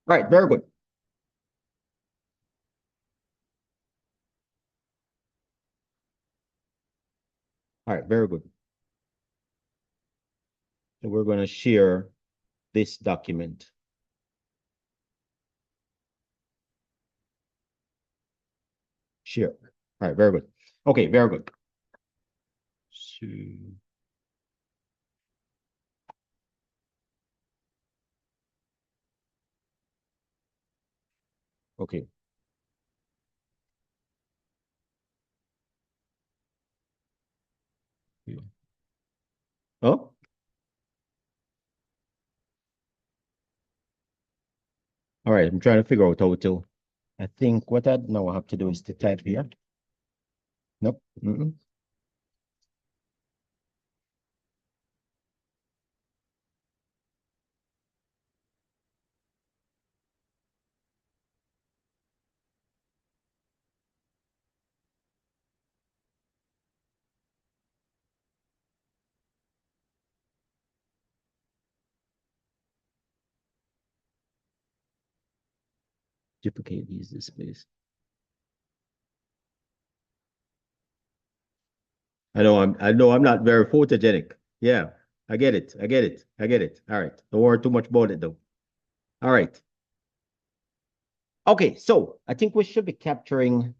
All right, very good. All right, very good. So we're going to share this document. Share. All right, very good. Okay, very good. Okay. Oh? All right, I'm trying to figure out how to. I think what I now have to do is to type here. Nope. Duplicate these displays. I know I'm not very photogenic. Yeah, I get it. I get it. I get it. All right. Don't worry too much about it though. All right. Okay, so I think we should be capturing.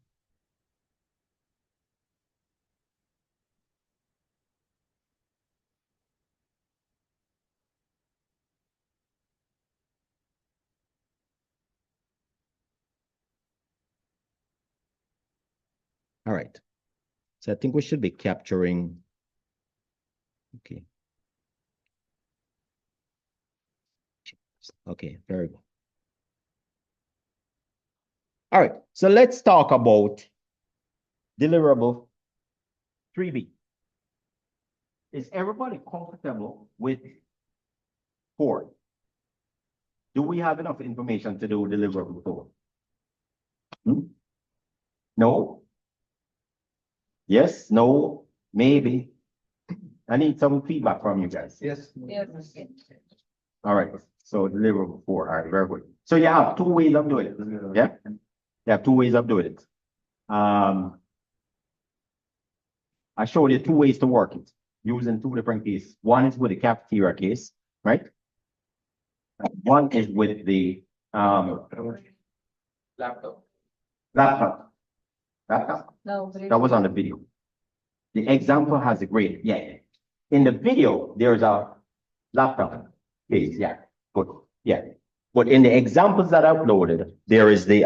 All right. So I think we should be capturing. Okay. Okay, very good. All right. So let's talk about deliverable 3B. Is everybody comfortable with 4? Do we have enough information to do deliverable 4? No? Yes? No? Maybe? I need some feedback from you guys. Yes. Yes. All right. So deliverable 4. All right, very good. So you have 2 ways of doing it. Yeah? You have 2 ways of doing it. I showed you 2 ways to work it using 2 different cases. One is with the cafeteria case, right? One is with the Laptop. laptop. Laptop. No. That was on the video. The example has a grade. Yeah. In the video, there's a laptop case. Yeah. Good. Yeah. But in the examples that I uploaded, there is the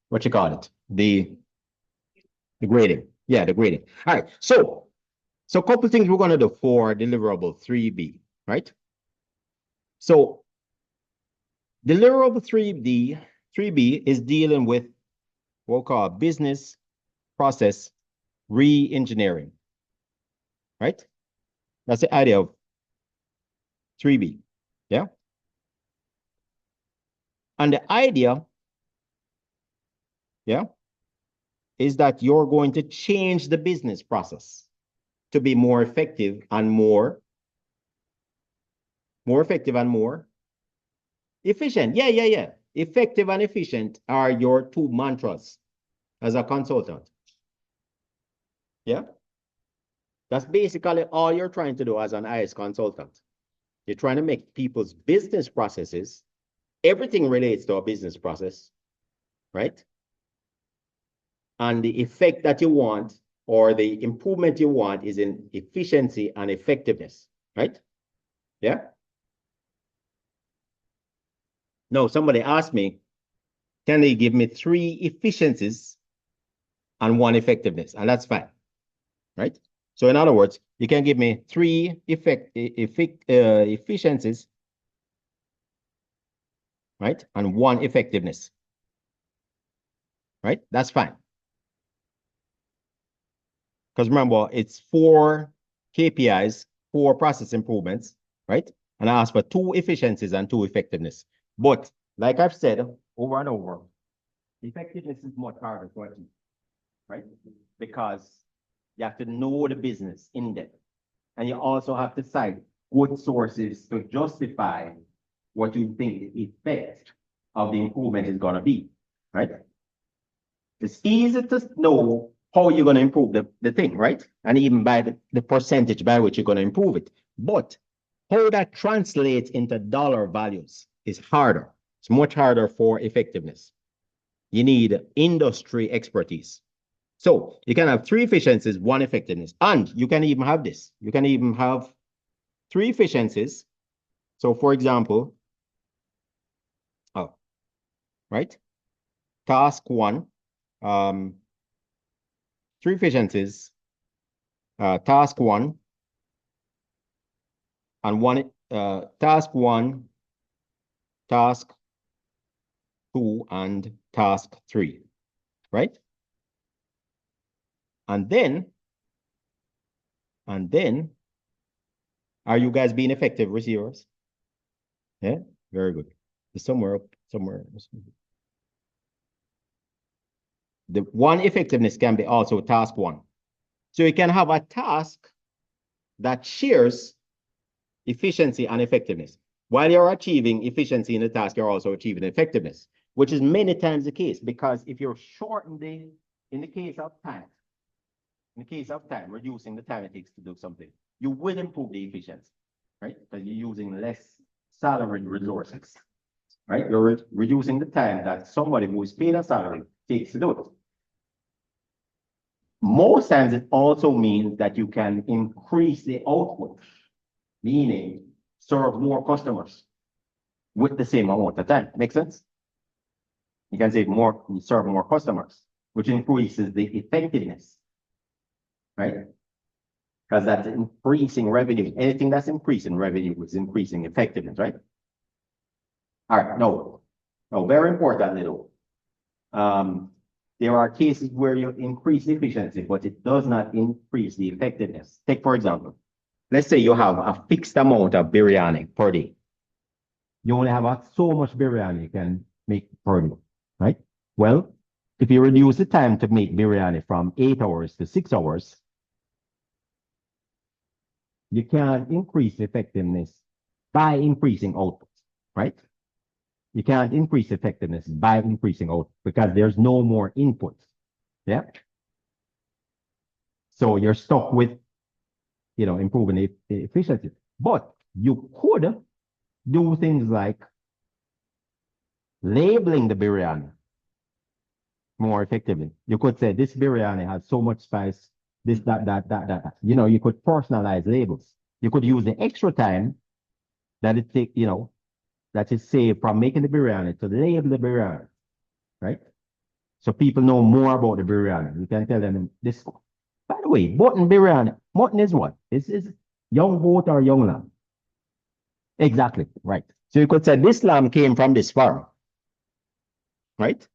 what you call it? The grading. Yeah, the grading. All right. So a couple things we're gonna do for deliverable 3B, right? So deliverable 3B is dealing with what we call business process re-engineering, right? That's the idea of 3B, yeah? And the idea, yeah, is that you're going to change the business process to be more effective and more effective and more efficient. Yeah. Effective and efficient are your 2 mantras as a consultant. Yeah. That's basically all you're trying to do as an IS consultant. You're trying to make people's business processes, everything relates to a business process, right? And the effect that you want or the improvement you want is in efficiency and effectiveness, right? Yeah. No, somebody asked me, can they give me 3 efficiencies and 1 effectiveness? And that's fine, right? So in other words, you can give me 3 efficiencies, right? And 1 effectiveness, right? That's fine. Because remember, it's 4 KPIs, 4 process improvements, right? And I asked for 2 efficiencies and 2 effectiveness. But like I've said over and over, effectiveness is much harder to achieve, right? Because you have to know the business in depth. And you also have to cite good sources to justify what you think the effect of the improvement is going to be, right? It's easy to know how you're going to improve the thing, right? And even by the percentage by which you're going to improve it. But how that translates into dollar values is harder. It's much harder for effectiveness. You need industry expertise. So you can have 3 efficiencies, 1 effectiveness, and you can even have this. You can even have 3 efficiencies. So for example, right? Task 1, 3 efficiencies, task 1, and task 1, task 2, and task 3, right? And then, are you guys being effective receivers? Yeah, very good. Somewhere up, somewhere. The 1 effectiveness can be also task 1. So you can have a task that shares efficiency and effectiveness. While you're achieving efficiency in the task, you're also achieving effectiveness, which is many times the case, because if you're shortening in the case of time, reducing the time it takes to do something, you will improve the efficiency, right? Because you're using less salaried resources, right? You're reducing the time that somebody who is paid a salary takes to do it. Most times it also means that you can increase the output, meaning serve more customers with the same amount of time. Make sense? You can say you serve more customers, which increases the effectiveness, right? Because that's increasing revenue. Anything that's increasing revenue is increasing effectiveness, right? All right, no, very importantly though. There are cases where you increase efficiency, but it does not increase the effectiveness. Take, for example, let's say you have a fixed amount of biryani per day. You only have so much biryani you can make per day, right? Well, if you reduce the time to make biryani from 8 hours to 6 hours, you can increase effectiveness by increasing output, right? You can't increase effectiveness by increasing output because there's no more input. Yeah. So you're stuck with, improving the efficiency. But you could do things like labeling the biryani more effectively. You could say this biryani has so much spice, this, that. You could personalize labels. You could use the extra time that it takes, that is saved from making the biryani to label the biryani, right? So people know more about the biryani. You can tell them this. By the way, mutton biryani. Mutton is what? Is young goat or young lamb? Exactly, right. So you could say this lamb came from this farm, right?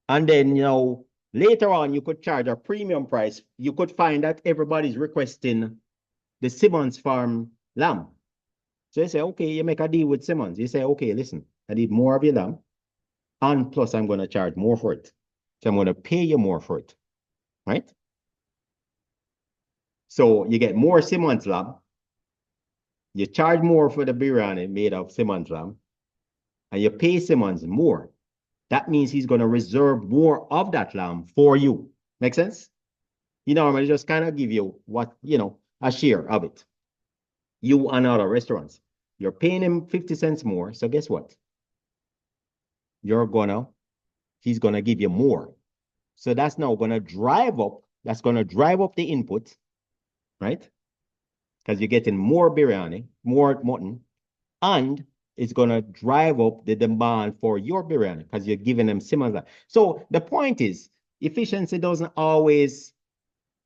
And then, later on, you could charge a premium price. You could find that everybody's requesting the Simmons Farm lamb. So you say, okay, you make a deal with Simmons. You say, okay, listen, I need more of your lamb. And plus, I'm going to charge more for it. So I'm going to pay you more for it, right? So you get more Simmons lamb. You charge more for the biryani made of Simmons lamb. And you pay Simmons more. That means he's going to reserve more of that lamb for you. Make sense? You normally just kind of give you a share of it. You and other restaurants. You're paying him 50 cents more. So guess what? He's going to give you more. So that's now going to drive up the input, right? Because you're getting more biryani, more mutton, and it's going to drive up the demand for your biryani because you're giving them similar. So the point is,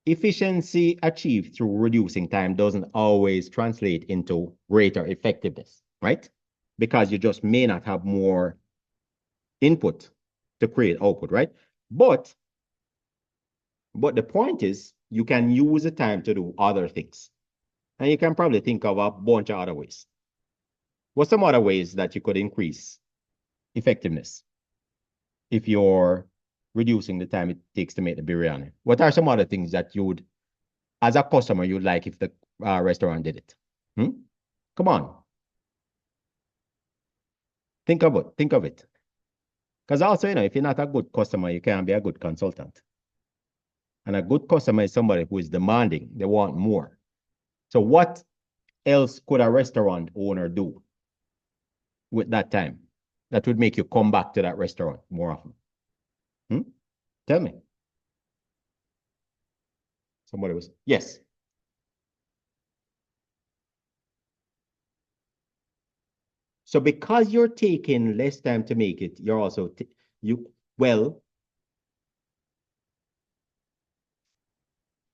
efficiency achieved through reducing time doesn't always translate into greater effectiveness, right? Because you just may not have more input to create output, right? But the point is, you can use the time to do other things. And you can probably think of a bunch of other ways. What's some other ways that you could increase effectiveness if you're reducing the time it takes to make the biryani? What are some other things that as a customer, you'd like if the restaurant did it? Come on. Think of it. Think of it. Because also, if you're not a good customer, you can't be a good consultant. And a good customer is somebody who is demanding. They want more. So what else could a restaurant owner do with that time that would make you come back to that restaurant more often? Tell me. Somebody was, yes. So because you're taking less time to make it, you're also,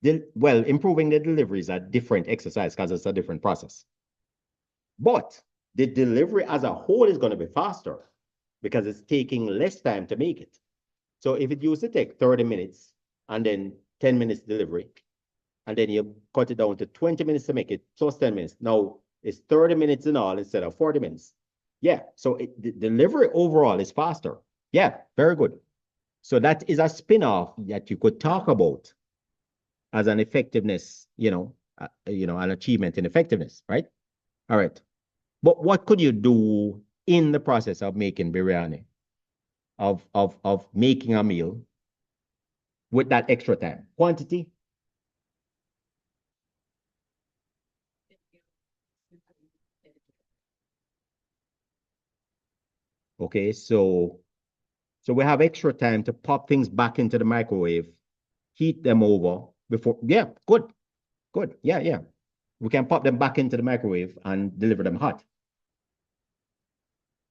improving the delivery is a different exercise because it's a different process. But the delivery as a whole is going to be faster because it's taking less time to make it. So if it used to take 30 minutes and then 10 minutes delivery, and then you cut it down to 20 minutes to make it, plus 10 minutes. Now it's 30 minutes in all instead of 40 minutes. Yeah, so the delivery overall is faster. Yeah, very good. So that is a spin-off that you could talk about as an effectiveness, an achievement in effectiveness, right? All right. But what could you do in the process of making biryani, of making a meal with that extra time? Quantity? Okay, so we have extra time to pop things back into the microwave, heat them over before. Yeah, good, good. Yeah, yeah. We can pop them back into the microwave and deliver them hot.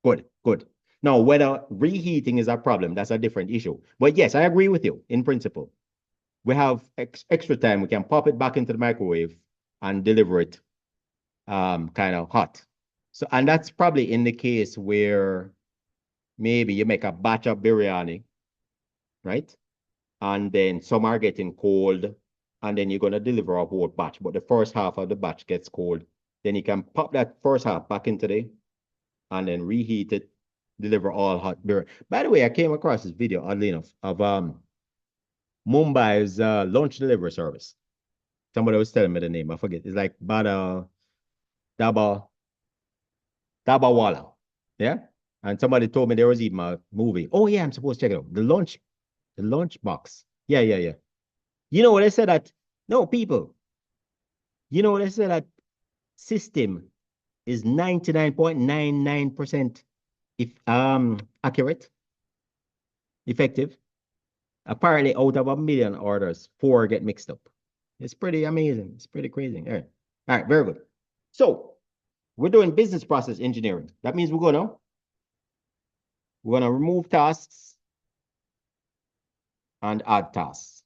Good, good. Now, whether reheating is a problem, that's a different issue. But yes, I agree with you in principle. We have extra time. We can pop it back into the microwave and deliver it kind of hot. So, and that's probably in the case where maybe you make a batch of biryani, right? And then some are getting cold, and then you're going to deliver a whole batch. But the first half of the batch gets cold. Then you can pop that first half back into the, and then reheat it, deliver all hot beer. By the way, I came across this video, oddly enough, of Mumbai's lunch delivery service. Somebody was telling me the name. I forget. It's like Daba Dabawala. Yeah. And somebody told me there was even a movie. Oh yeah, I'm supposed to check it out. The lunch box. Yeah, yeah, yeah. You know what I said that? No, people. You know what I said that system is 99.99% if accurate, effective. Apparently, out of 1 million orders, 4 get mixed up. It's pretty amazing. It's pretty crazy. All right, very good. So we're doing business process engineering. That means we're gonna remove tasks and add tasks.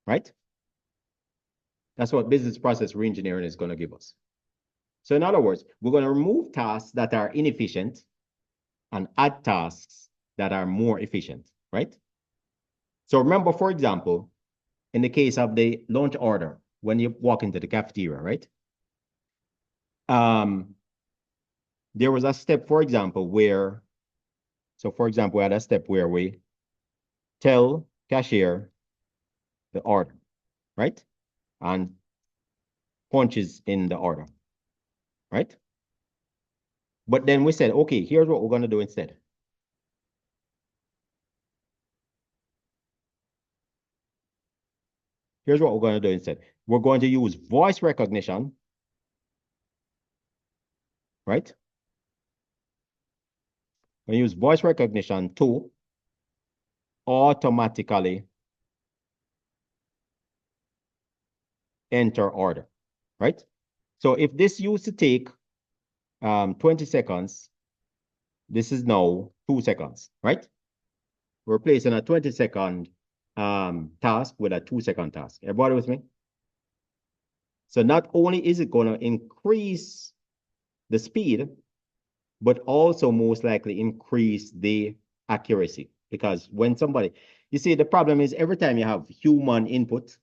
Right? That's what business process reengineering is going to give us. So in other words, we're going to remove tasks that are inefficient and add tasks that are more efficient, right? So remember, for example, in the case of the lunch order, when you walk into the cafeteria, right? There was a step, for example, where, for example, we had a step where we tell cashier the order, right? And punches in the order, right? But then we said, okay, here's what we're going to do instead. Here's what we're going to do instead. We're going to use voice recognition, right? We use voice recognition to automatically enter order, right? So if this used to take 20 seconds, this is now 2 seconds, right? We're replacing a 20-second task with a 2-second task. Everybody with me? So not only is it going to increase the speed, but also most likely increase the accuracy. Because when somebody, you see, the problem is every time you have human input,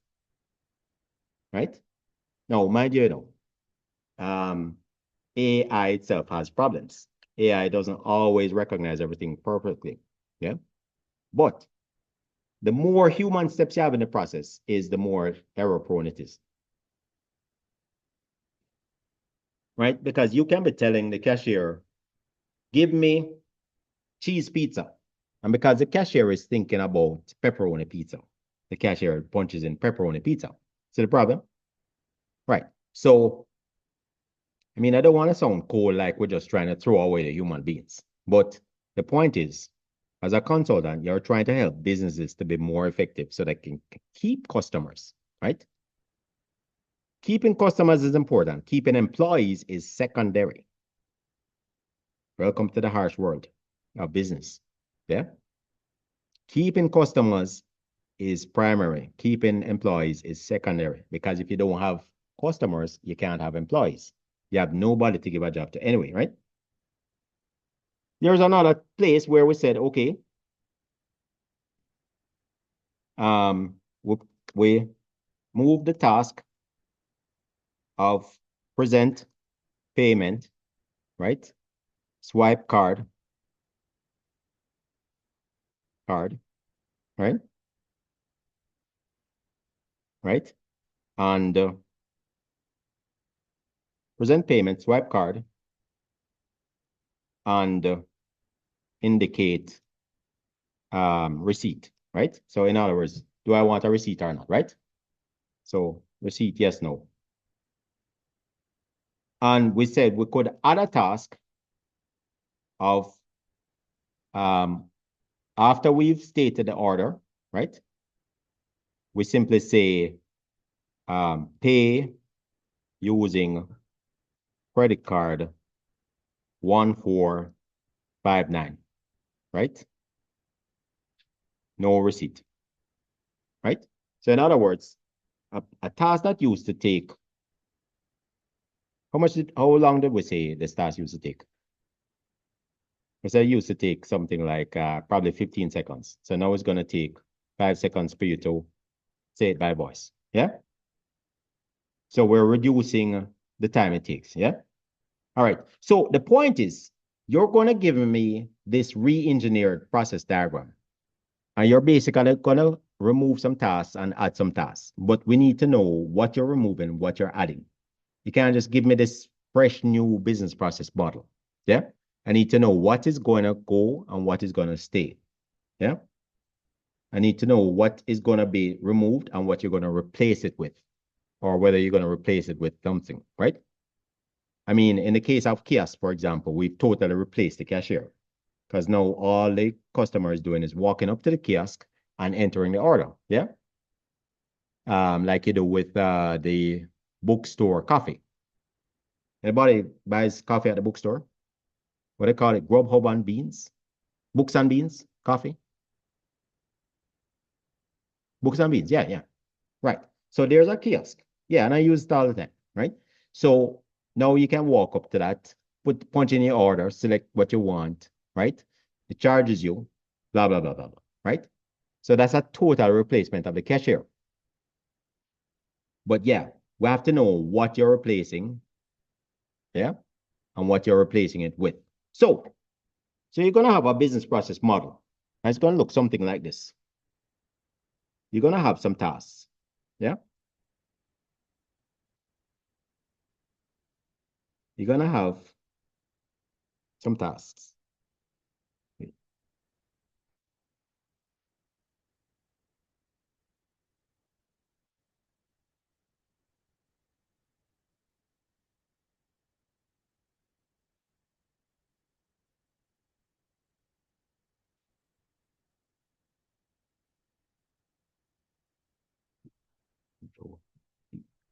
right? Now, mind you, AI itself has problems. AI doesn't always recognize everything perfectly, yeah? But the more human steps you have in the process is the more error prone it is. Right? Because you can be telling the cashier give me cheese pizza. And because the cashier is thinking about pepperoni pizza, the cashier punches in pepperoni pizza. See the problem? Right. So, I mean, I don't want to sound cold like we're just trying to throw away the human beings. But the point is, as a consultant, you're trying to help businesses to be more effective so they can keep customers, right? Keeping customers is important. Keeping employees is secondary. Welcome to the harsh world of business. Yeah. Keeping customers is primary. Keeping employees is secondary, because if you don't have customers, you can't have employees. You have nobody to give a job to anyway, right? There's another place where we said, okay, we, we move the task of present payment, right? Swipe card, right? Right? And present payment, swipe card, and indicate receipt, right? So in other words, do I want a receipt or not, right? So receipt, yes, no. And we said we could add a task of after we've stated the order, right? We simply say pay using credit card 1459, right? No receipt, right? So in other words, a task that used to take, how long did we say this task used to take? We said it used to take something like probably 15 seconds. So now it's going to take 5 seconds for you to say it by voice. Yeah. So we're reducing the time it takes. Yeah. All right. So the point is, you're going to give me this re-engineered process diagram, and you're basically going to remove some tasks and add some tasks. But we need to know what you're removing, what you're adding. You can't just give me this fresh new business process model. Yeah. I need to know what is going to go and what is going to stay. Yeah. I need to know what is going to be removed and what you're going to replace it with, or whether you're going to replace it with something, right? I mean, in the case of kiosk, for example, we've totally replaced the cashier, because now all the customer is doing is walking up to the kiosk and entering the order. Yeah. Like you do with the bookstore coffee. Anybody buys coffee at the bookstore? What do they call it? Grubhub and beans? Books and beans? Coffee? Books and beans. Yeah, yeah. Right. So there's a kiosk. Yeah, and I use it all the time, right? So now you can walk up to that, punch in your order, select what you want, right? It charges you, blah, blah, blah, blah, blah, right? So that's a total replacement of the cashier. But yeah, we have to know what you're replacing, yeah, and what you're replacing it with. So you're gonna have a business process model, and it's gonna look something like this. You're gonna have some tasks, yeah. You're gonna have some tasks.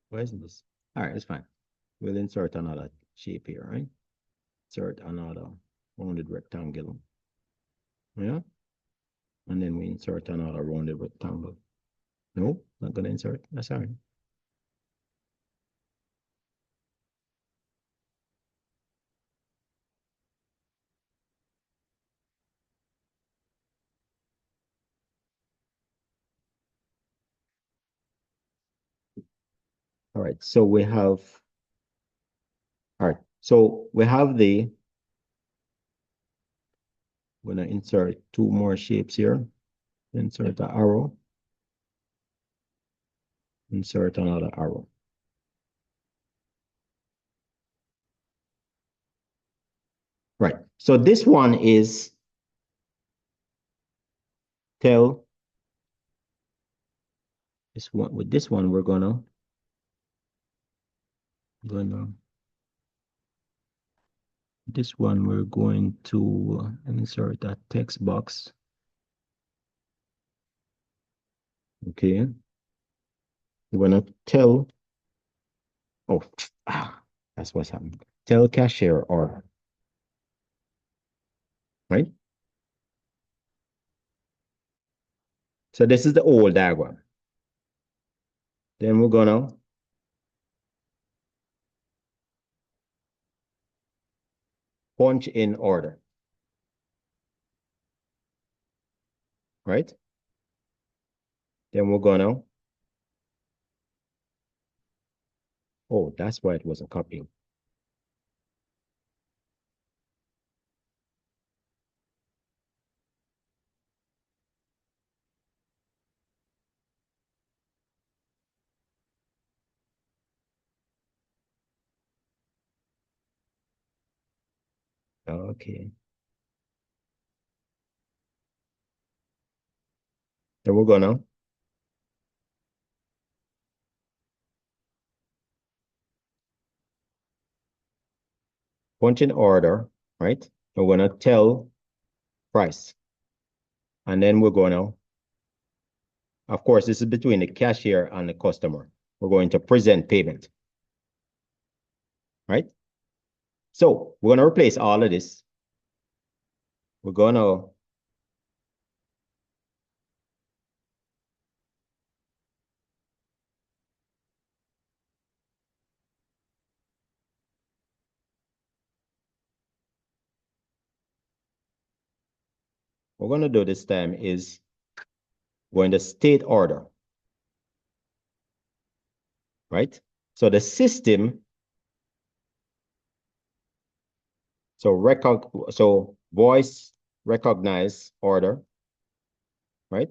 Why isn't this? All right, it's fine. We'll insert another shape here, right? Insert another rounded rectangle. Yeah. And then we insert another rounded rectangle. No, not gonna insert. That's all right. All right. So we have, all right. So we have we're gonna insert two more shapes here. Insert the arrow. Insert another arrow. Right. So this one is tell this one. With this one, we're gonna this one we're going to insert that text box. Okay. We're gonna tell. Oh, that's what's happening. Tell cashier order. Right? So this is the old diagram. Then we're gonna punch in order. Right? Then we're gonna, oh, that's why it wasn't copying. Okay. Then we're gonna punch in order, right? We're gonna tell price. And then we're gonna, of course, this is between the cashier and the customer. We're going to present payment. Right? So we're gonna replace all of this. We're gonna what we're gonna do this time is go in the state order. Right? So the system, so voice recognize order, right?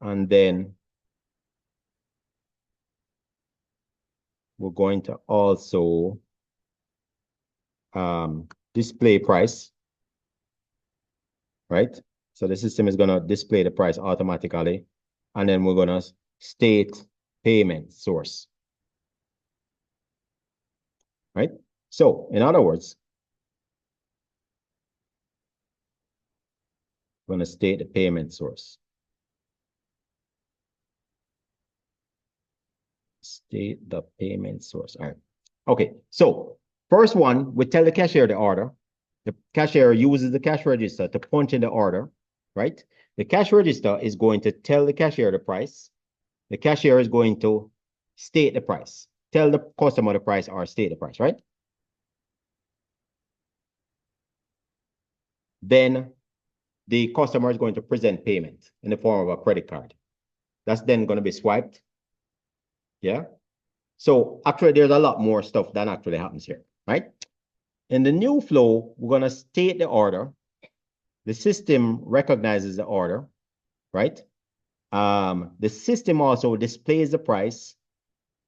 And then we're going to also display price, right? So the system is gonna display the price automatically, and then we're gonna state payment source, right? So in other words, we're gonna state the payment source. State the payment source. All right. Okay, so first one, we tell the cashier the order. The cashier uses the cash register to punch in the order, right? The cash register is going to tell the cashier the price. The cashier is going to state the price. Tell the customer the price or state the price, right? Then the customer is going to present payment in the form of a credit card. That's then going to be swiped. Yeah. So actually, there's a lot more stuff that actually happens here, right? In the new flow, we're going to state the order. The system recognizes the order, right? The system also displays the price,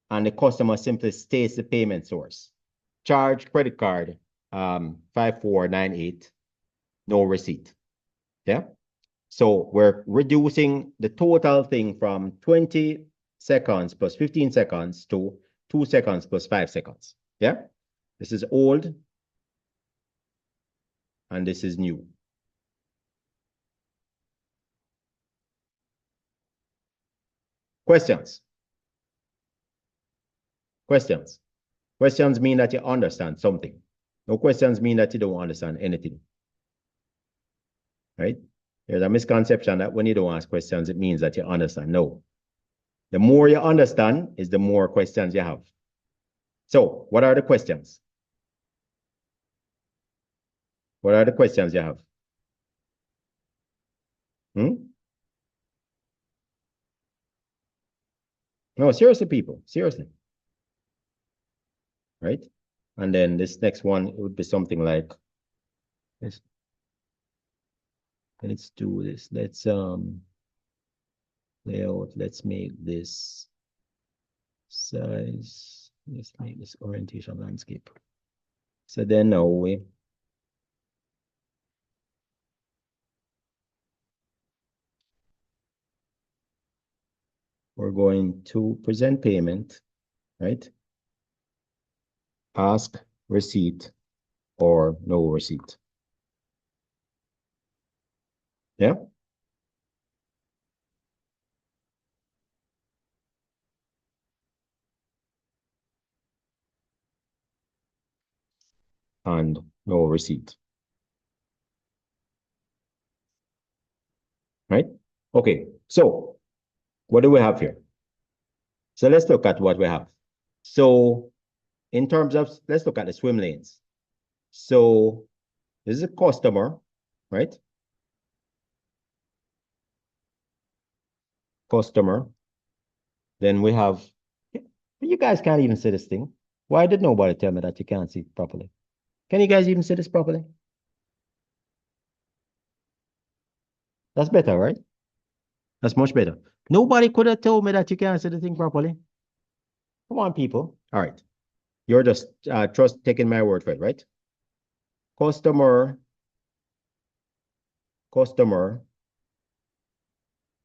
and the customer simply states the payment source. Charge credit card 5498, no receipt. Yeah. So we're reducing the total thing from 20 seconds plus 15 seconds to 2 seconds plus 5 seconds. Yeah. This is old and this is new. Questions? Questions? Questions mean that you understand something. No questions mean that you don't understand anything. Right? There's a misconception that when you don't ask questions, it means that you understand. No. The more you understand is the more questions you have. So, what are the questions? What are the questions you have? No, seriously, people, seriously. Right? And then this next one, it would be something like this. Let's do this. Let's layout. Let's make this size Let's make this orientation landscape. So then now we're going to present payment, right? Ask receipt or no receipt. Yeah. And no receipt. Right? Okay, so what do we have here? So let's look at what we have. So in terms of, let's look at the swim lanes. So this is a customer, right? Customer. Then we have, you guys can't even see this thing. Why did nobody tell me that you can't see it properly? Can you guys even see this properly? That's better, right? That's much better. Nobody could have told me that you can't see the thing properly. Come on, people. All right. You're just trust taking my word for it, right? Customer,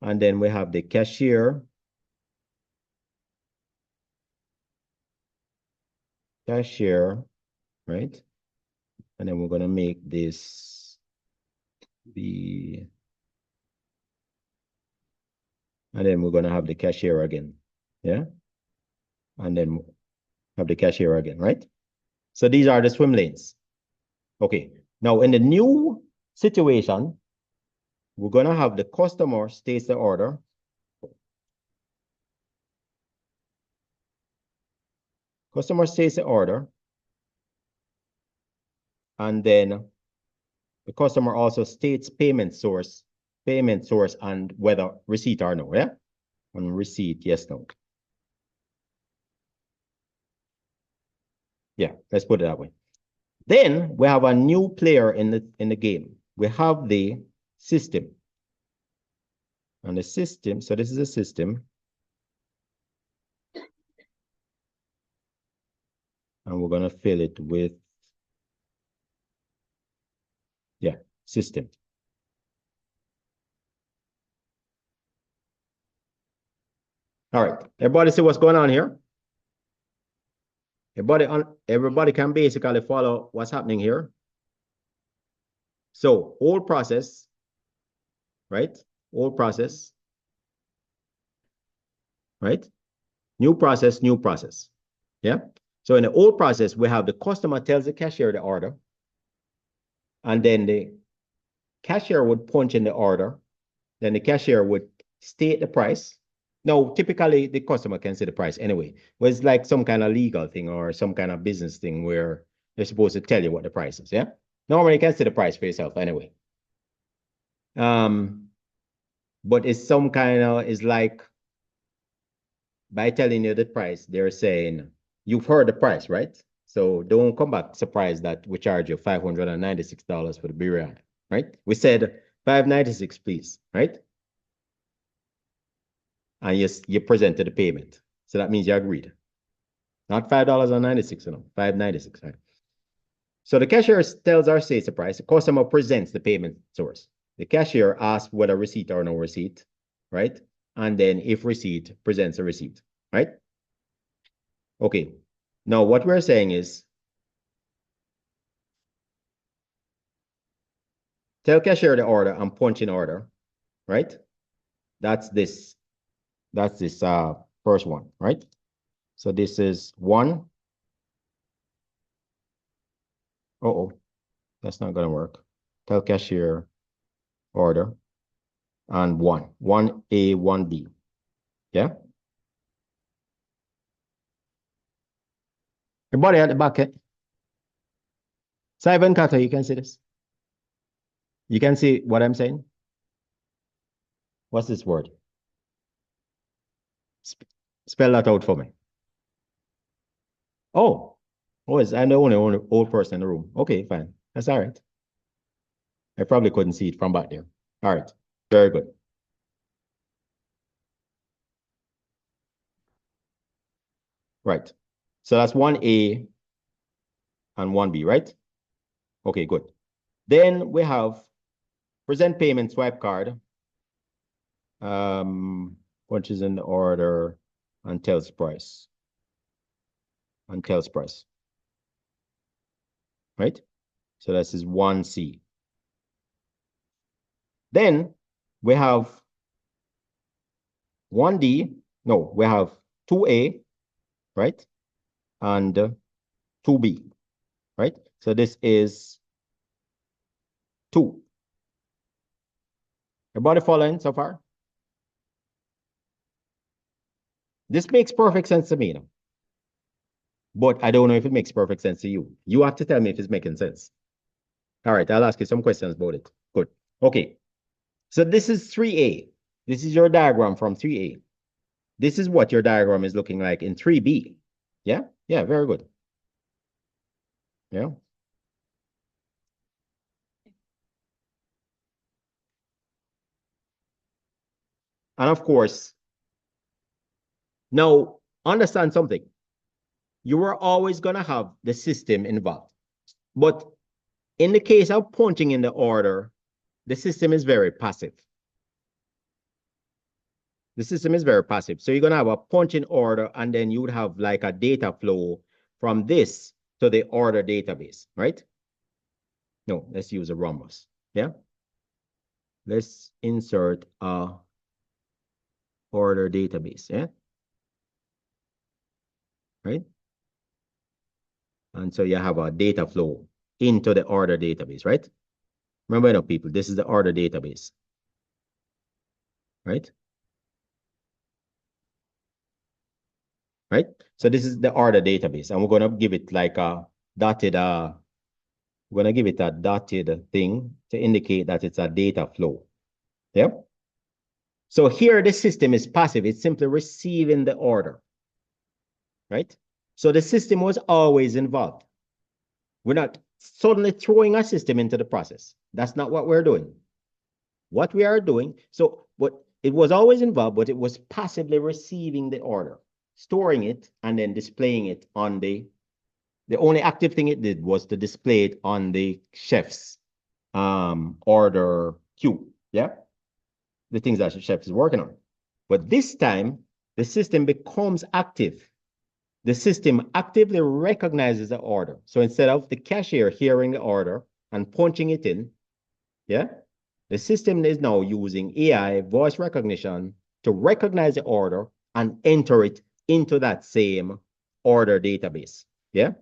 and then we have the cashier, right? And then we're gonna make this the, and then we're gonna have the cashier again, yeah? And then have the cashier again, right? So these are the swim lanes. Okay, now in the new situation, we're gonna have the customer states the order. Customer states the order. And then the customer also states payment source, and whether receipt or no, yeah? And receipt, yes, no. Yeah, let's put it that way. Then we have a new player in the game. We have the system. And the system, so this is a system. And we're gonna fill it with, yeah, system. All right, everybody see what's going on here? Everybody can basically follow what's happening here. So old process, right? Old process, right? New process, new process. Yeah. So in the old process, we have the customer tells the cashier the order, and then the cashier would punch in the order. Then the cashier would state the price. No, typically the customer can see the price anyway. But it's like some kind of legal thing or some kind of business thing where they're supposed to tell you what the price is. Yeah. Normally you can see the price for yourself anyway. But it's some kind of, it's like by telling you the price, they're saying, you've heard the price, right? So don't come back surprised that we charge you $596 for the biryani, right? We said $596, please, right? And you presented the payment. So that means you agreed. Not $5.96, no, $5.96, right? So the cashier tells our states the price. The customer presents the payment source. The cashier asks whether receipt or no receipt, right? And then if receipt, presents a receipt, right? Okay. Now what we're saying is, tell cashier the order and punch in order, right? That's this first one, right? So this is one. Uh-oh, that's not gonna work. Tell cashier order and one A, one B. Yeah. Everybody at the back. Simon Carter, you can see this. You can see what I'm saying? What's this word? Spell that out for me. Oh, I'm the only old person in the room. Okay, fine. That's all right. I probably couldn't see it from back there. All right, very good. Right. So that's 1A and 1B, right? Okay, good. Then we have present payment swipe card. Punches in the order and tells price. Right? So this is 1C. Then we have 1D. No, we have 2A, right? And 2B, right? So this is 2. Everybody following so far? This makes perfect sense to me, you know? But I don't know if it makes perfect sense to you. You have to tell me if it's making sense. All right, I'll ask you some questions about it. Good. Okay. So this is 3A. This is your diagram from 3A. This is what your diagram is looking like in 3B. Yeah? Yeah, very good. Yeah. And of course, now understand something. You are always going to have the system involved. But in the case of punching in the order, the system is very passive. The system is very passive. So you're going to have a punch-in order, and then you would have like a data flow from this to the order database, right? No, let's use a rhombus. Yeah. Let's insert a order database. Yeah. Right. And so you have a data flow into the order database, right? Remember, now, people, this is the order database, right? Right. So this is the order database, and we're going to give it like a dotted, we're going to give it a dotted thing to indicate that it's a data flow. Yeah. So here the system is passive. It's simply receiving the order, right? So the system was always involved. We're not suddenly throwing a system into the process. That's not what we're doing. What we are doing, so what it was always involved, but it was passively receiving the order, storing it, and then displaying it on the only active thing it did was to display it on the chef's order queue. Yeah. The things that the chef is working on. But this time, the system becomes active. The system actively recognizes the order. So instead of the cashier hearing the order and punching it in, yeah, the system is now using AI voice recognition to recognize the order and enter it into that same order database. Yeah.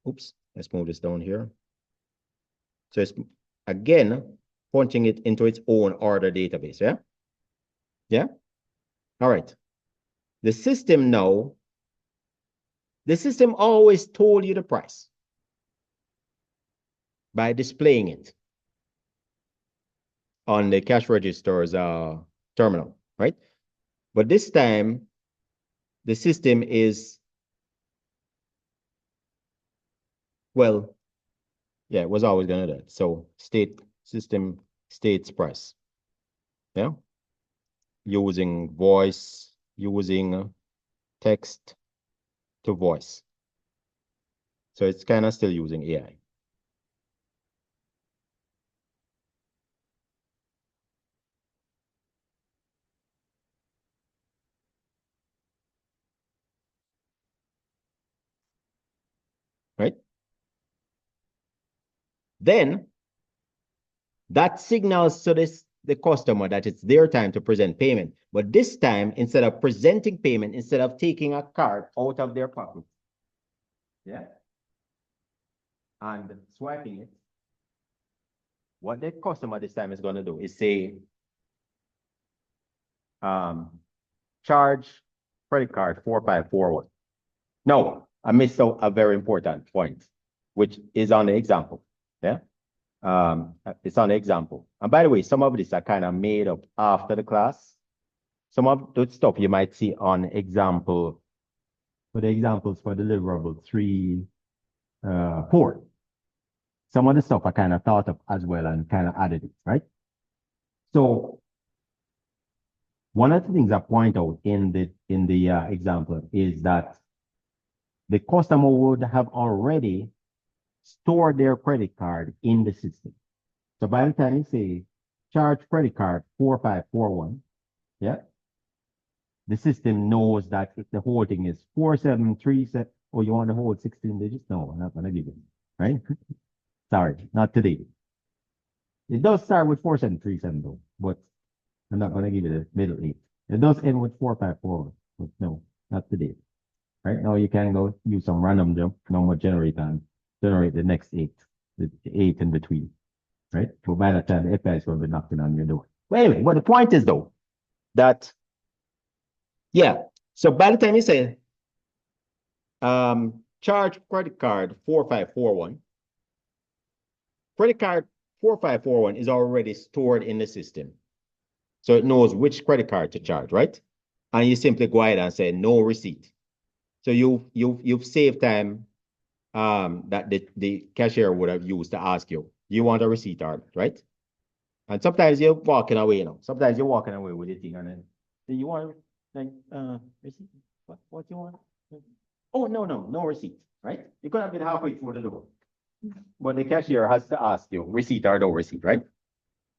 Oops, let's move this down here. So it's again punching it into its own order database. Yeah. Yeah. All right. The system now, the system always told you the price by displaying it on the cash register's terminal, right? But this time, the system is, well, yeah, it was always going to do that. So system states price, yeah? Using voice, using text to voice. So it's kind of still using AI. Right? Then that signals to the customer that it's their time to present payment. But this time, instead of presenting payment, instead of taking a card out of their pocket, yeah, and swiping it, what the customer this time is going to do is say, charge credit card 4541. No, I missed out a very important point, which is on the example. Yeah. It's on the example. And by the way, some of this are kind of made up after the class. Some of the stuff you might see on example, for the examples for deliverable 3, 4. Some of the stuff I kind of thought of as well and kind of added it, right? So one of the things I point out in the example is that the customer would have already stored their credit card in the system. So by the time you say charge credit card 4541, yeah, the system knows that the whole thing is 4737. Oh, you want the whole 16 digits? No, I'm not gonna give it. Right? Sorry, not today. It does start with 4737 though, but I'm not gonna give you the middle eight. It does end with 454, but no, not today. Right now you can go use some random jump number generator and generate the next eight, the eight in between. Right? So by that time the FBI is going to be knocking on your door. Well, anyway, but the point is though that yeah. So by the time you say charge credit card 4541, credit card 4541 is already stored in the system. So it knows which credit card to charge, right? And you simply go ahead and say no receipt. So you've saved time that the cashier would have used to ask you, do you want a receipt or right? And sometimes you're walking away, you know. Sometimes you're walking away with your thing and then do you want like receipt? What you want? Oh no receipt, right? You could have been halfway through the door. But the cashier has to ask you, receipt or no receipt, right?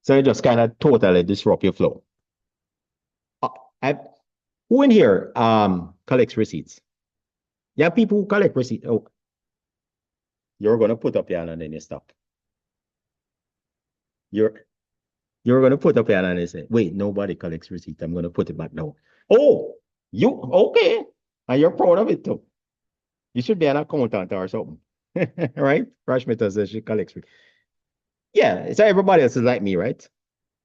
So it just kind of totally disrupt your flow. I, who in here collects receipts? Yeah, people who collect receipts. Oh, you're gonna put up your hand and then you stop. You're you're gonna put up your hand and say, wait, nobody collects receipt. I'm gonna put it back now. Oh, you okay. And you're proud of it too. You should be an accountant or something. Right? Rashmita says she collects receipts. Yeah, so everybody else is like me, right?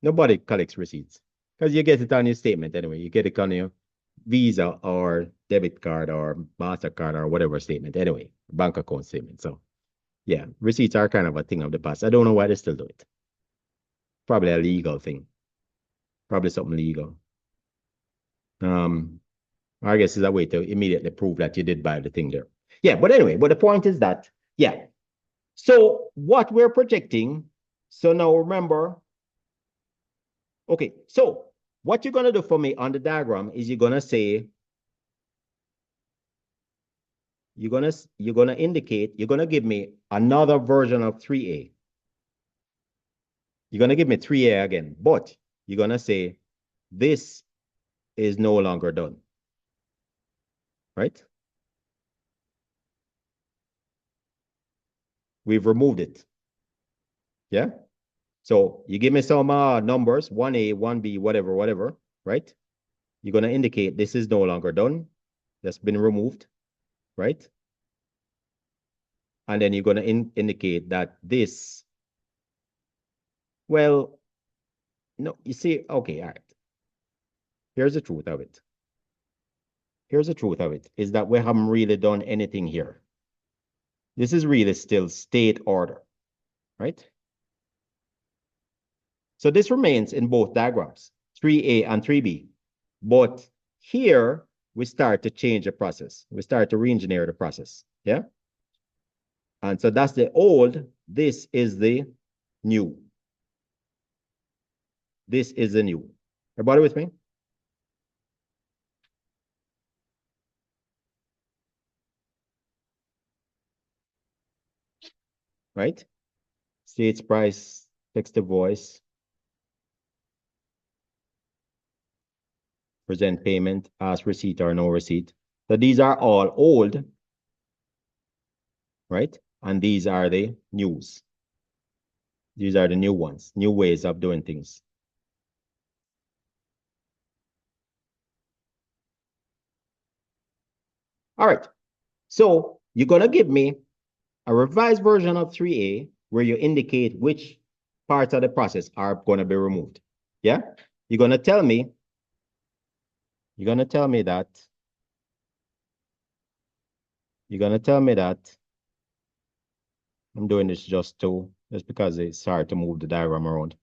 Nobody collects receipts. Because you get it on your statement anyway. You get it on your Visa or debit card or MasterCard or whatever statement anyway, bank account statement. So yeah, receipts are kind of a thing of the past. I don't know why they still do it. Probably a legal thing. Probably something legal. I guess it's a way to immediately prove that you did buy the thing there. Yeah, but anyway, but the point is that, yeah. So what we're projecting, so now remember, okay, so what you're gonna do for me on the diagram is you're gonna say, you're gonna indicate, you're gonna give me another version of 3A. You're gonna give me 3A again, but you're gonna say this is no longer done. Right? We've removed it. Yeah. So you give me some numbers, 1A, 1B, whatever, right? You're gonna indicate this is no longer done. That's been removed, right? And then you're gonna indicate that this, well, no, you see, okay, all right. Here's the truth of it. Here's the truth of it, is that we haven't really done anything here. This is really still state order, right? So this remains in both diagrams, 3A and 3B. But here, we start to change the process. We start to re-engineer the process, yeah? And so that's the old, this is the new. This is the new. Everybody with me? Right? States price, text to voice, present payment, ask receipt or no receipt. So these are all old, right? And these are the news. These are the new ones, new ways of doing things. All right. So you're going to give me a revised version of 3A where you indicate which parts of the process are going to be removed. Yeah? You're going to tell me that I'm doing this just because it's hard to move the diagram around.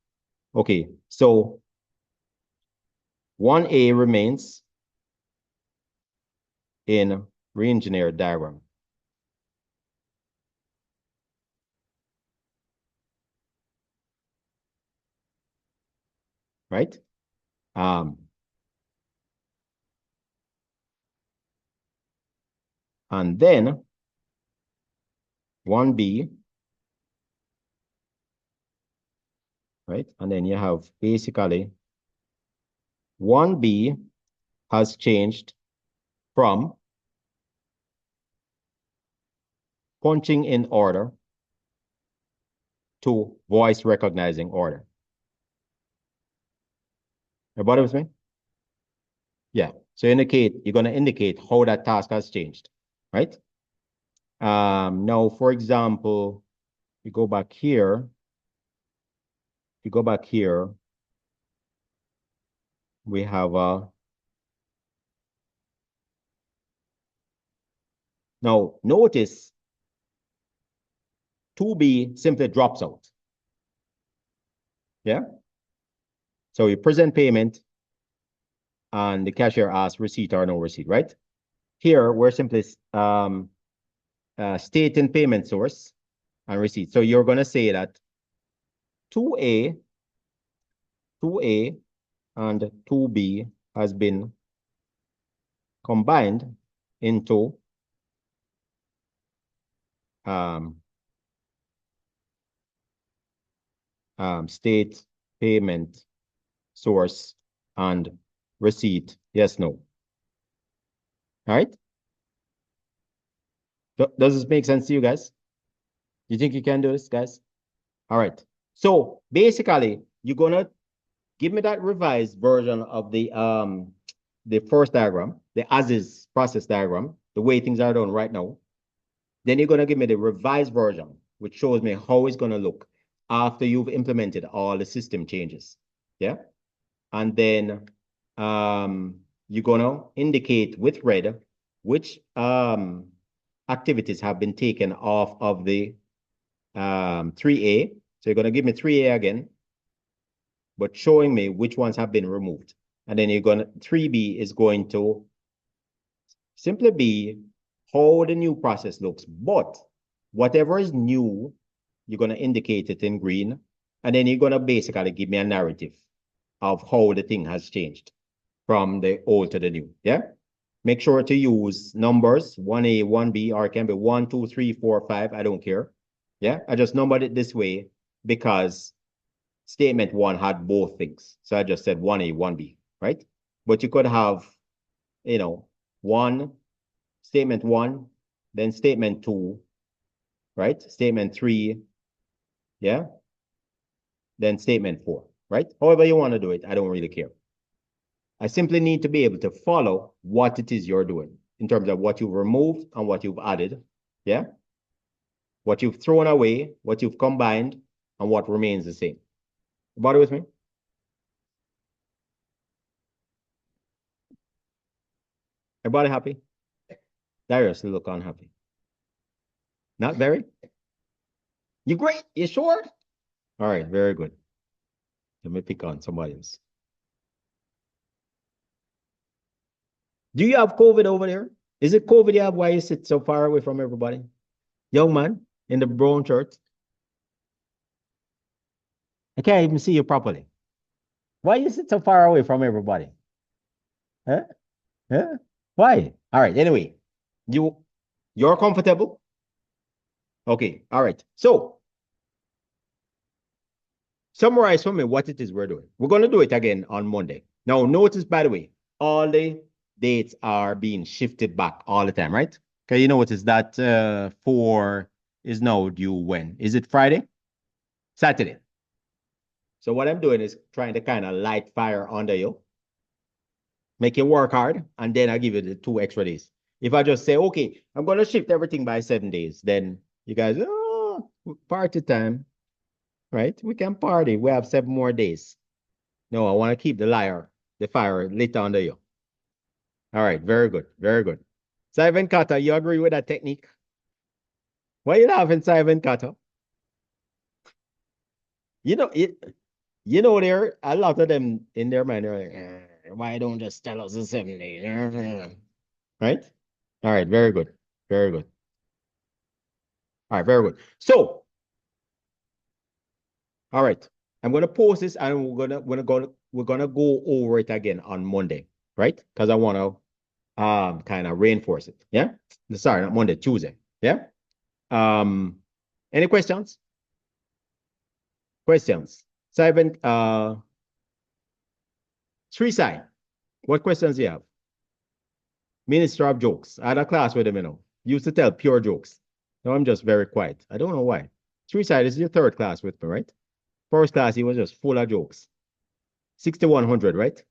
Okay, so 1A remains in re-engineered diagram. Right? And then 1B, right? And then you have basically 1B has changed from punching in order to voice recognizing order. Everybody with me? Yeah. So you're going to indicate how that task has changed, right? Now, for example, you go back here. If you go back here, we have now notice 2B simply drops out. Yeah. So you present payment and the cashier asks receipt or no receipt, right? Here, we're simply stating payment source and receipt. So you're going to say that 2A and 2B has been combined into state payment source and receipt. Yes, no. All right. Does this make sense to you guys? You think you can do this, guys? All right. So basically, you're gonna give me that revised version of the first diagram, the as-is process diagram, the way things are done right now. Then you're gonna give me the revised version, which shows me how it's gonna look after you've implemented all the system changes. Yeah. And then you're gonna indicate with red which activities have been taken off of the 3A. So you're gonna give me 3A again, but showing me which ones have been removed. And then 3B is going to simply be how the new process looks. But whatever is new, you're gonna indicate it in green. And then you're gonna basically give me a narrative of how the thing has changed from the old to the new. Yeah. Make sure to use numbers 1A, 1B, or it can be 1, 2, 3, 4, 5. I don't care. Yeah. I just numbered it this way because statement 1 had both things. So I just said 1A, 1B, right? But you could have, statement 1, then statement 2, right? Statement 3, yeah? Then statement 4, right? However you want to do it, I don't really care. I simply need to be able to follow what it is you're doing in terms of what you've removed and what you've added, yeah? What you've thrown away, what you've combined, and what remains the same. Everybody with me? Everybody happy? Darius, you look unhappy. Not very? You great? You sure? All right, very good. Let me pick on somebody else. Do you have COVID over there? Is it COVID you have? Why you sit so far away from everybody? Young man in the brown shirt. I can't even see you properly. Why you sit so far away from everybody? Huh? Huh? Why? All right. Anyway, you're comfortable? Okay. All right. So summarize for me what it is we're doing. We're going to do it again on Monday. Now, notice, by the way, all the dates are being shifted back all the time, right? Okay, you notice that 4 is now due when? Is it Friday? Saturday. So what I'm doing is trying to kind of light fire under you, make you work hard, and then I give you the 2 extra days. If I just say, okay, I'm going to shift everything by 7 days, then you guys, oh, party time, right? We can party. We have 7 more days. No, I want to keep the fire lit under you. All right, very good, very good. Simon Carter, you agree with that technique? Why are you laughing, Simon Carter? You know, there a lot of them in their mind are like, why don't just tell us the 7 days? Right? All right, very good. Very good. All right, very good. So, all right. I'm gonna post this and we're gonna go over it again on Monday, right? Because I wanna kind of reinforce it. Yeah. Sorry, not Monday, Tuesday. Yeah. Any questions? Questions? Seven, Sri, what questions do you have? Minister of jokes. I had a class with him, Used to tell pure jokes. Now I'm just very quiet. I don't know why. Sri, this is your third class with me, right? First class, he was just full of jokes. 6,100, right?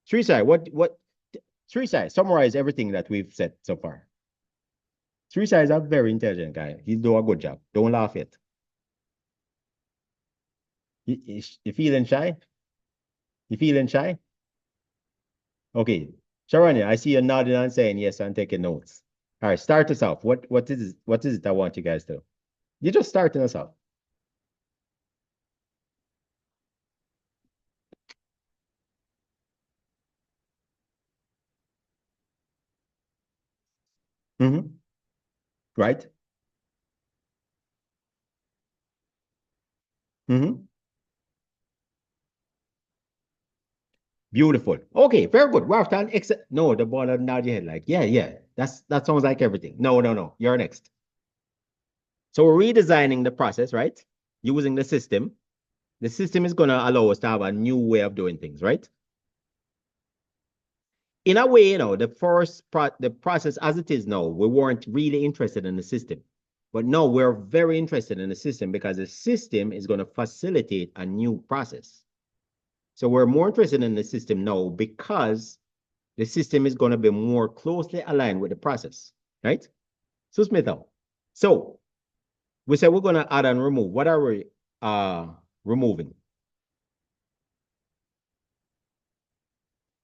Sri, Sri, summarize everything that we've said so far. Sri is a very intelligent guy. He's doing a good job. Don't laugh yet. You feeling shy? You feeling shy? Okay. Sharon, I see you nodding and saying yes and taking notes. All right, start us off. What is it I want you guys to do? You're just starting us off. Right? Beautiful. Okay, very good. Well done. No, the ball nod your head like, yeah. That sounds like everything. No. You're next. So we're redesigning the process, right? Using the system. The system is going to allow us to have a new way of doing things, right? In a way, the process as it is now, we weren't really interested in the system. But now we're very interested in the system because the system is going to facilitate a new process. So we're more interested in the system now because the system is going to be more closely aligned with the process, right? So Smith, so we said we're going to add and remove. What are we removing?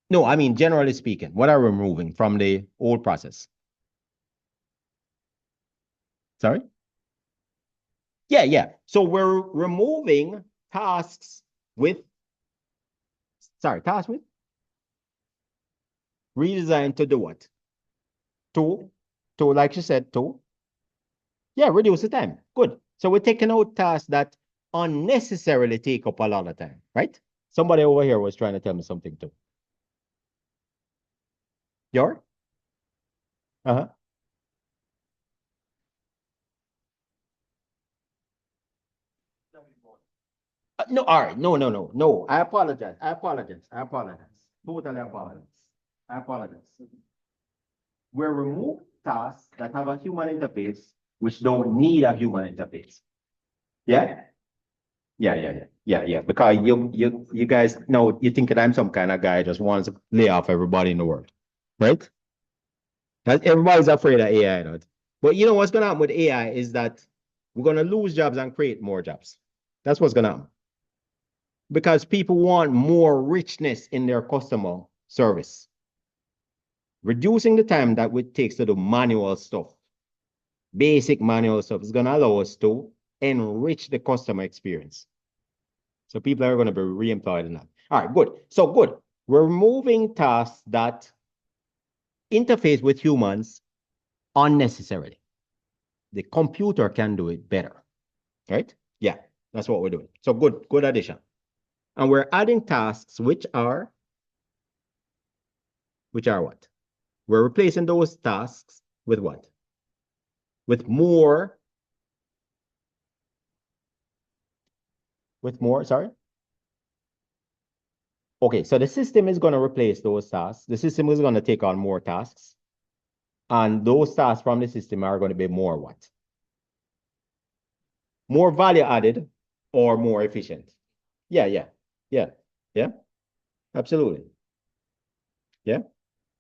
No, I mean, generally speaking, what are we removing from the old process? Sorry? Yeah. So we're removing tasks with, tasks with redesign to do what? To, like you said, yeah, reduce the time. Good. So we're taking out tasks that unnecessarily take up a lot of time, right? Somebody over here was trying to tell me something too. Your? Uh-huh. No, all right. No. I apologize. Totally apologize. I apologize. We remove tasks that have a human interface, which don't need a human interface. Yeah? Yeah. Because you guys know, you think that I'm some kind of guy just wants to lay off everybody in the world, right? Everybody's afraid of AI, right? But you know what's going to happen with AI is that we're going to lose jobs and create more jobs. That's what's going to happen. Because people want more richness in their customer service. Reducing the time that it takes to do manual stuff, basic manual stuff, is going to allow us to enrich the customer experience. So people are going to be re-employed in that. All right, good. So good. We're removing tasks that interface with humans unnecessarily. The computer can do it better, right? Yeah, that's what we're doing. So good addition. And we're adding tasks which are what? We're replacing those tasks with what? With more, sorry? Okay, so the system is going to replace those tasks. The system is going to take on more tasks. And those tasks from the system are going to be more what? More value added or more efficient? Yeah. Absolutely. Yeah.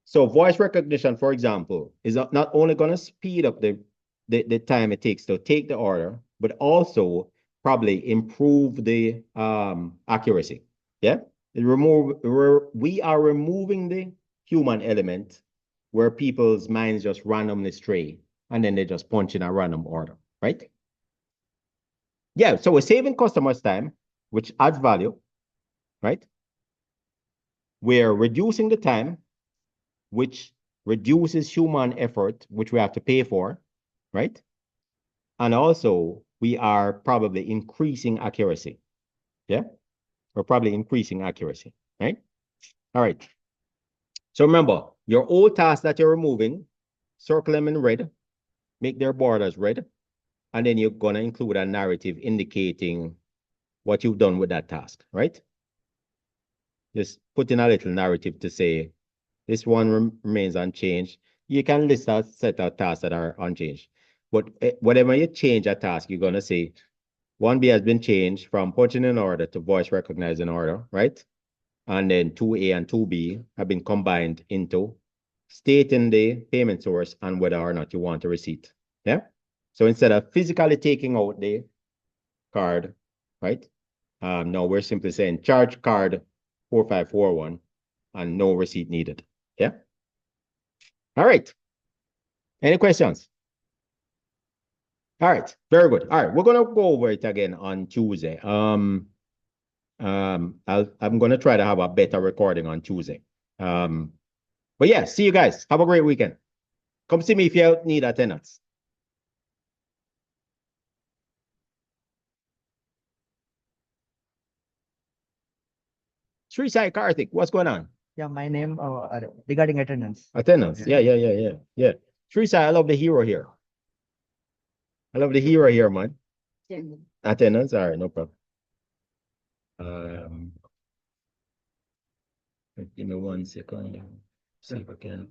So voice recognition, for example, is not only going to speed up the time it takes to take the order, but also probably improve the accuracy. Yeah. We are removing the human element where people's minds just randomly stray and then they just punch in a random order, right? Yeah, so we're saving customers time, which adds value, right? We're reducing the time, which reduces human effort, which we have to pay for, right? And also, we are probably increasing accuracy. Yeah, we're probably increasing accuracy, right? All right. So remember, Your old tasks that you're removing, circle them in red, make their borders red, and then you're gonna include a narrative indicating what you've done with that task, right? Just put in a little narrative to say, this one remains unchanged. You can list a set of tasks that are unchanged. But whatever you change a task, you're gonna say, 1B has been changed from punching in order to voice recognizing order, right? And then 2A and 2B have been combined into stating the payment source and whether or not you want a receipt. Yeah. So instead of physically taking out the card, right? Now we're simply saying charge card 4541 and no receipt needed. Yeah. All right. Any questions? All right. Very good. All right. We're gonna go over it again on Tuesday. I'm gonna try to have a better recording on Tuesday. But yeah, see you guys. Have a great weekend. Come see me if you need attendance. Sri Sai Karthik, what's going on? Yeah, my name regarding attendance. Attendance. Yeah. Sri Sai, I love the hero here. I love the hero here, man. Attendance. All right, no problem. Give me 1 second. See if I can.